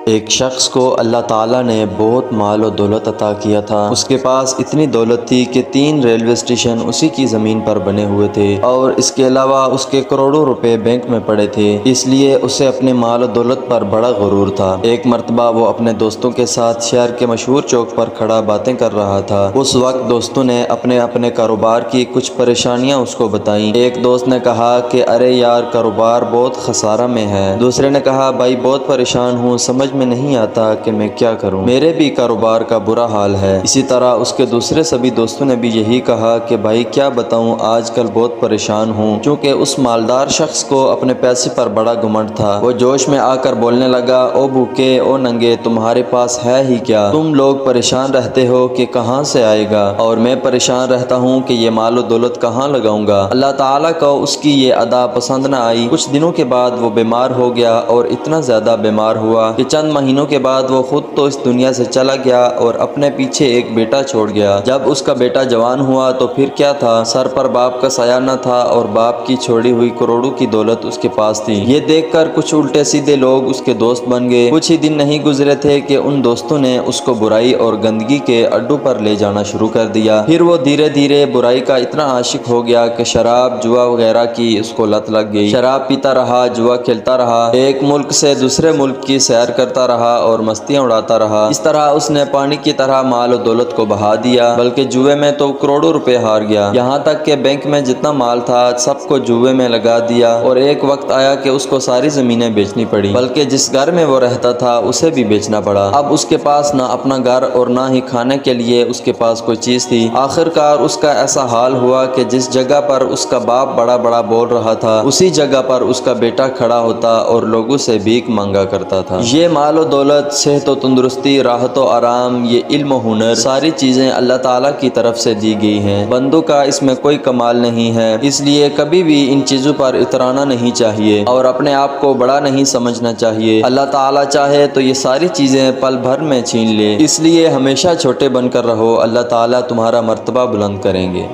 ایک شخص کو اللہ تعالیٰ نے بہت مال و دولت عطا کیا تھا۔ اس کے پاس اتنی دولت تھی کہ 3 ریلوے اسٹیشن اسی کی زمین پر بنے ہوئے تھے اور اس کے علاوہ اس کے کروڑوں روپے بینک میں پڑے تھے، اس لیے اسے اپنے مال و دولت پر بڑا غرور تھا۔ ایک مرتبہ وہ اپنے دوستوں کے ساتھ شہر کے مشہور چوک پر کھڑا باتیں کر رہا تھا۔ اس وقت دوستوں نے اپنے کاروبار کی کچھ پریشانیاں اس کو بتائیں۔ ایک دوست نے کہا کہ ارے یار، کاروبار بہت خسارہ میں ہے۔ دوسرے نے کہا بھائی بہت پریشان ہوں، سمجھ میں نہیں آتا کہ میں کیا کروں، میرے بھی کاروبار کا برا حال ہے۔ اسی طرح اس کے دوسرے سبھی دوستوں نے بھی یہی کہا کہ بھائی کیا بتاؤں، آج کل بہت پریشان ہوں۔ چونکہ اس مالدار شخص کو اپنے پیسے پر بڑا گھمنڈ تھا، وہ جوش میں آ کر بولنے لگا، او بھوکے، او ننگے، تمہارے پاس ہے ہی کیا؟ تم لوگ پریشان رہتے ہو کہ کہاں سے آئے گا، اور میں پریشان رہتا ہوں کہ یہ مال و دولت کہاں لگاؤں گا۔ اللہ تعالیٰ کو اس کی یہ ادا پسند نہ آئی۔ کچھ دنوں کے بعد وہ بیمار ہو گیا اور اتنا زیادہ بیمار ہوا کہ چند مہینوں کے بعد وہ خود تو اس دنیا سے چلا گیا اور اپنے پیچھے ایک بیٹا چھوڑ گیا۔ جب اس کا بیٹا جوان ہوا تو پھر کیا تھا، سر پر باپ کا سایہ نہ تھا اور باپ کی چھوڑی ہوئی کروڑوں کی دولت اس کے پاس تھی۔ یہ دیکھ کر کچھ الٹے سیدھے لوگ اس کے دوست بن گئے۔ کچھ ہی دن نہیں گزرے تھے کہ ان دوستوں نے اس کو برائی اور گندگی کے اڈوں پر لے جانا شروع کر دیا۔ پھر وہ دھیرے دھیرے برائی کا اتنا عاشق ہو گیا کہ شراب، جوا وغیرہ کی اس کو لت لگ گئی۔ شراب پیتا رہا، جوا کھیلتا رہا، ایک ملک سے دوسرے ملک کی سیر کرتا رہا اور مستیاں اڑاتا رہا۔ اس طرح اس نے پانی کی طرح مال و دولت کو بہا دیا، بلکہ جوئے میں تو کروڑوں روپے ہار گیا۔ یہاں تک کہ بینک میں جتنا مال تھا سب کو جوئے میں لگا دیا، اور ایک وقت آیا کہ اس کو ساری زمینیں بیچنی پڑی، بلکہ جس گھر میں وہ رہتا تھا اسے بھی بیچنا پڑا۔ اب اس کے پاس نہ اپنا گھر اور نہ ہی کھانے کے لیے اس کے پاس کوئی چیز تھی۔ آخر کار اس کا ایسا حال ہوا کہ جس جگہ پر اس کا باپ بڑا بڑا بول رہا تھا، اسی جگہ پر اس کا بیٹا کھڑا ہوتا اور لوگوں سے بھیک مانگا کرتا تھا۔ یہ مال و دولت، صحت و تندرستی، راحت و آرام، یہ علم و ہنر، ساری چیزیں اللہ تعالیٰ کی طرف سے دی گئی ہیں۔ بندوں کا اس میں کوئی کمال نہیں ہے، اس لیے کبھی بھی ان چیزوں پر اترانا نہیں چاہیے اور اپنے آپ کو بڑا نہیں سمجھنا چاہیے۔ اللہ تعالیٰ چاہے تو یہ ساری چیزیں پل بھر میں چھین لے، اس لیے ہمیشہ چھوٹے بن کر رہو، اللہ تعالیٰ تمہارا مرتبہ بلند کریں گے۔